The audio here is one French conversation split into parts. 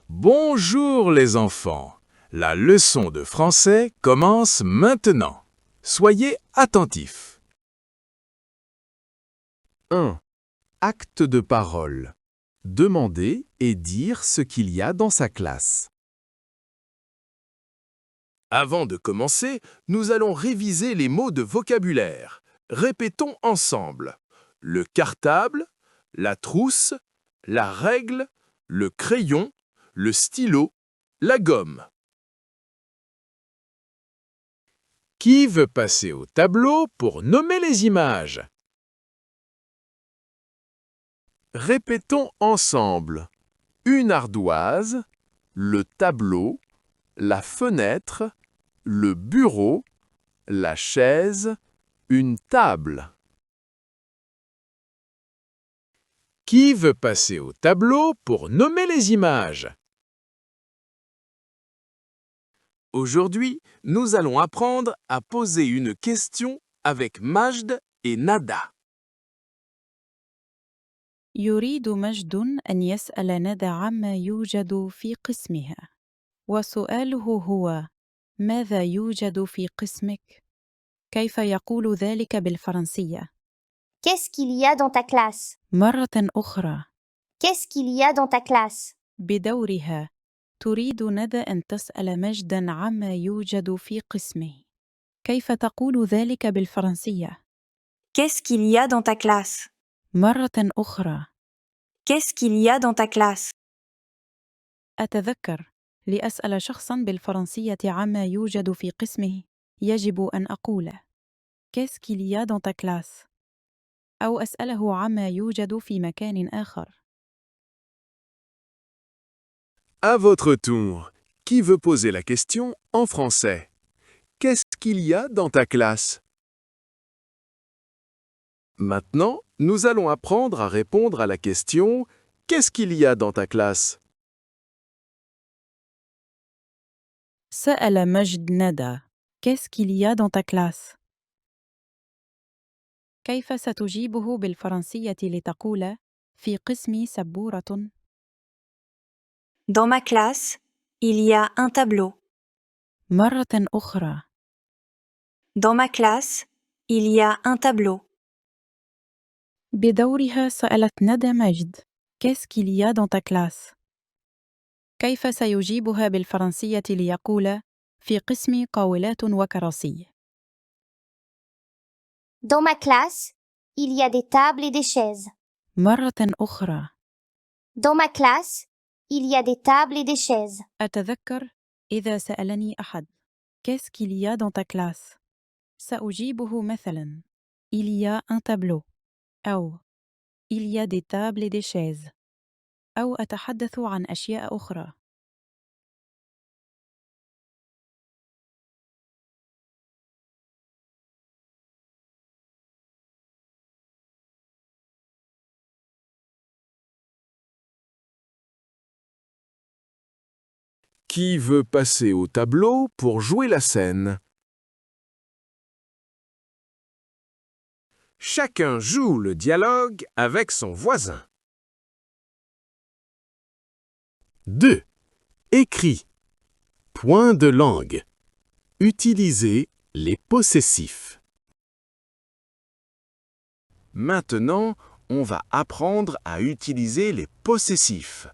Bonjour les enfants. La leçon de français commence maintenant. Soyez attentifs. 1. Acte de parole. Demander et dire ce qu'il y a dans sa classe. Avant de commencer, nous allons réviser les mots de vocabulaire. Répétons ensemble. Le cartable, la trousse, la règle, le crayon, le stylo, la gomme. Qui veut passer au tableau pour nommer les images? Répétons ensemble. Une ardoise, le tableau, la fenêtre, le bureau, la chaise, une table. Qui veut passer au tableau pour nommer les images? Aujourd'hui, nous allons apprendre à poser une question avec Majd et Nada. يريد مجد أن يسأل ندى عما يوجد في قسمها، وسؤاله هو: ماذا يوجد في قسمك؟ كيف يقول ذلك بالفرنسية؟ Qu'est-ce qu'il y a dans ta classe? مرة أخرى. Qu'est-ce qu'il y a dans ta classe? بدورها، تريد ندى أن تسأل مجداً عما يوجد في قسمه. كيف تقول ذلك بالفرنسية؟ Qu'est-ce qu'il y a dans ta classe? مرة أخرى. Qu'est-ce qu'il y a dans ta classe? أتذكر، لأسأل شخصاً بالفرنسية عما يوجد في قسمه، يجب أن أقول: Qu'est-ce qu'il y a dans ta classe؟ أو أسأله عما يوجد في مكان آخر. À votre tour, qui veut poser la question en français? Qu'est-ce qu'il y a dans ta classe? Maintenant, nous allons apprendre à répondre à la question « Qu'est-ce qu'il y a dans ta classe ?» سأل مجد ندى: Qu'est-ce qu'il y a dans ta classe؟ كيف ستجيبه بالفرنسية لتقول: في قسمي سبورة؟ Dans ma classe, il y a un tableau. مرة أخرى. Dans ma classe, il y a un tableau. بدورها سألت ندى مجد: Qu'est-ce qu'il y a dans ta classe؟ كيف سيجيبها بالفرنسية ليقول: في قسمي قاولات وكراسي؟ Dans ma classe, il y a des tables et des chaises. مرة أخرى. Dans ma classe, il y a des tables et des chaises. أتذكر إذا سألني أحد: Qu'est-ce qu'il y a dans ta classe؟ سأجيبه مثلاً: Il y a un tableau. أو Il y a des tables et des chaises. أو أتحدث عن أشياء أخرى. Qui veut passer au tableau pour jouer la scène? Chacun joue le dialogue avec son voisin. 2. Écrit. Point de langue. Utilisez les possessifs. Maintenant, on va apprendre à utiliser les possessifs.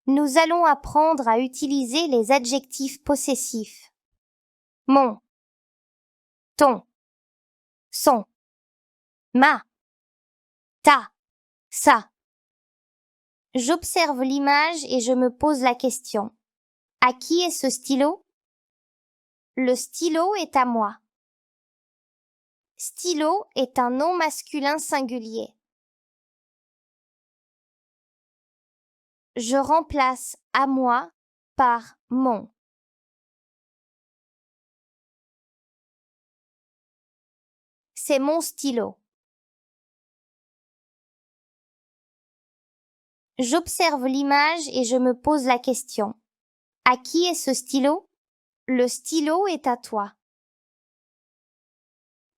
Nous allons apprendre à utiliser les adjectifs possessifs. Mon, ton, son, ma, ta, sa. J'observe l'image et je me pose la question. À qui est ce stylo? Le stylo est à moi. Stylo est un nom masculin singulier. Je remplace à moi par mon. C'est mon stylo. J'observe l'image et je me pose la question. À qui est ce stylo? Le stylo est à toi.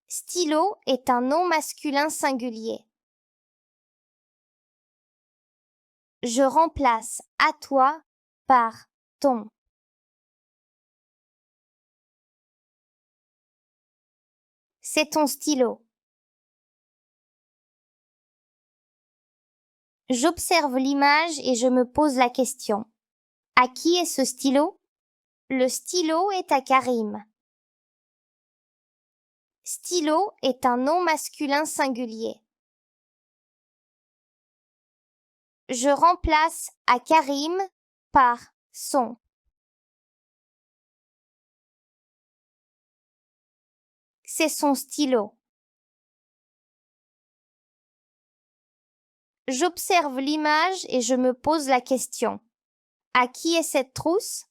Stylo est un nom masculin singulier. Je remplace à toi par ton. C'est ton stylo. J'observe l'image et je me pose la question. À qui est ce stylo? Le stylo est à Karim. Stylo est un nom masculin singulier. Je remplace à Karim par son. C'est son stylo. J'observe l'image et je me pose la question. À qui est cette trousse?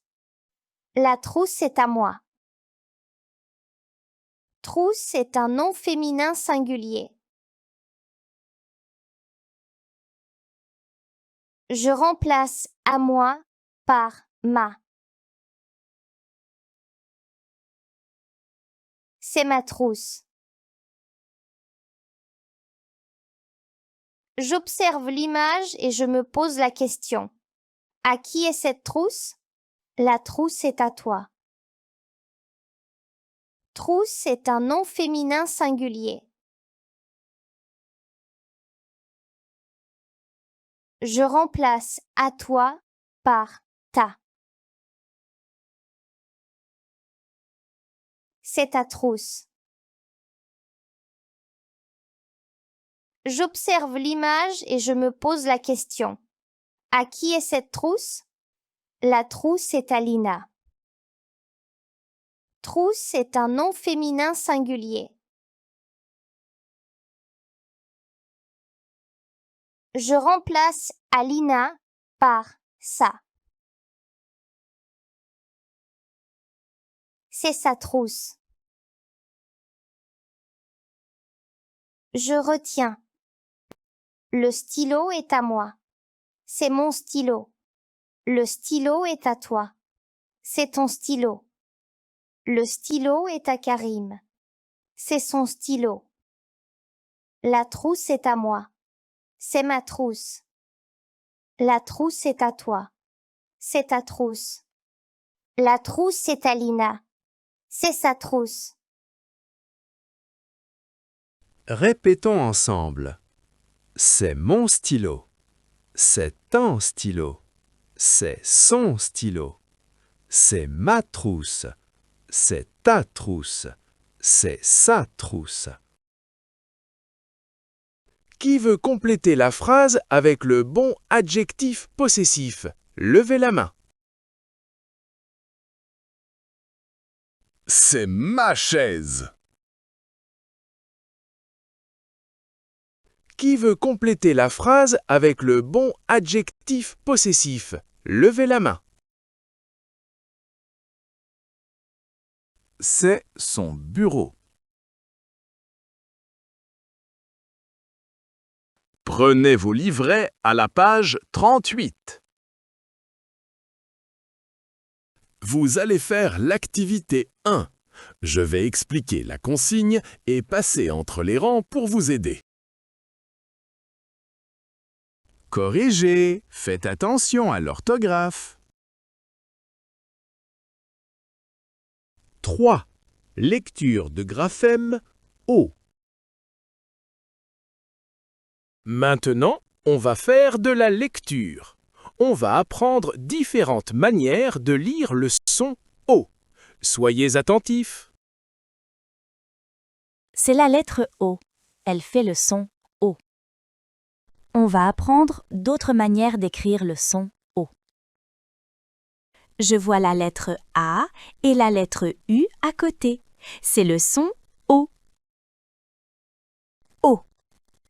La trousse est à moi. Trousse est un nom féminin singulier. Je remplace à moi par ma. C'est ma trousse. J'observe l'image et je me pose la question. À qui est cette trousse? La trousse est à toi. Trousse est un nom féminin singulier. Je remplace à toi par ta. C'est ta trousse. J'observe l'image et je me pose la question. À qui est cette trousse? La trousse est à Lina. Trousse est un nom féminin singulier. Je remplace Alina par ça. C'est sa trousse. Je retiens. Le stylo est à moi. C'est mon stylo. Le stylo est à toi. C'est ton stylo. Le stylo est à Karim. C'est son stylo. La trousse est à moi. C'est ma trousse. La trousse est à toi. C'est ta trousse. La trousse est à Lina. C'est sa trousse. Répétons ensemble. C'est mon stylo. C'est un stylo. C'est son stylo. C'est ma trousse. C'est ta trousse. C'est sa trousse. Qui veut compléter la phrase avec le bon adjectif possessif? Levez la main. C'est ma chaise. Qui veut compléter la phrase avec le bon adjectif possessif? Levez la main. C'est son bureau. Prenez vos livrets à la page 38. Vous allez faire l'activité 1. Je vais expliquer la consigne et passer entre les rangs pour vous aider. Corrigez, faites attention à l'orthographe. 3. Lecture de graphème O. Maintenant, on va faire de la lecture. On va apprendre différentes manières de lire le son O. Soyez attentifs. C'est la lettre O. Elle fait le son O. On va apprendre d'autres manières d'écrire le son O. Je vois la lettre A et la lettre U à côté. C'est le son O. O,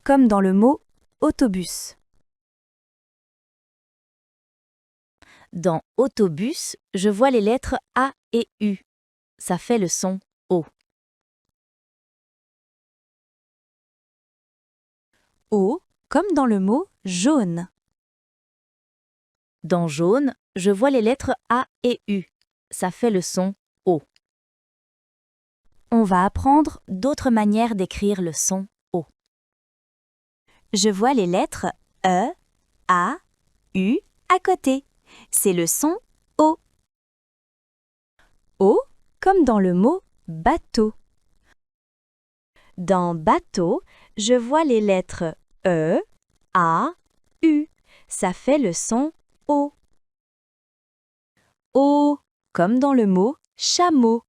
comme dans le mot autobus. Dans autobus, je vois les lettres A et U. Ça fait le son O. O, comme dans le mot jaune. Dans jaune, je vois les lettres A et U. Ça fait le son O. On va apprendre d'autres manières d'écrire le son O. Je vois les lettres E, A, U à côté. C'est le son O. O comme dans le mot bateau. Dans bateau, je vois les lettres E, A, U. Ça fait le son O. O comme dans le mot chameau.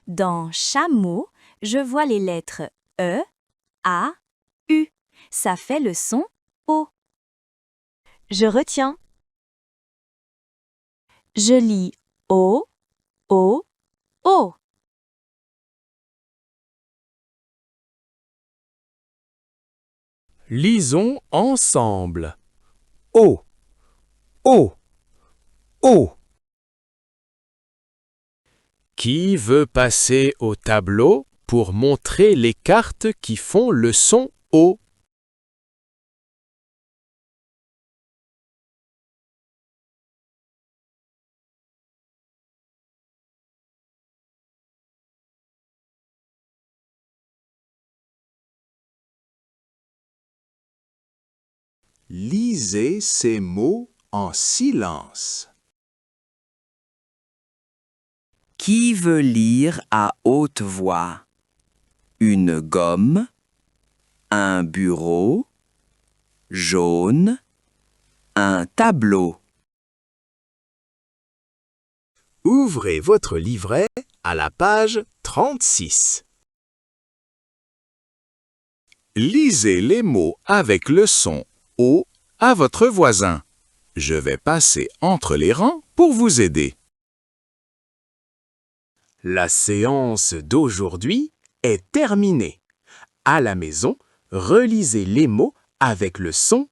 Dans chameau, je vois les lettres E, A, U. Ça fait le son O. Je retiens. Je lis O, O, O. Lisons ensemble. O, O, O. Qui veut passer au tableau pour montrer les cartes qui font le son O? Lisez ces mots en silence. Qui veut lire à haute voix? Une gomme, un bureau, jaune, un tableau. Ouvrez votre livret à la page 36. Lisez les mots avec le son O à votre voisin. Je vais passer entre les rangs pour vous aider. La séance d'aujourd'hui est terminée. À la maison, relisez les mots avec le son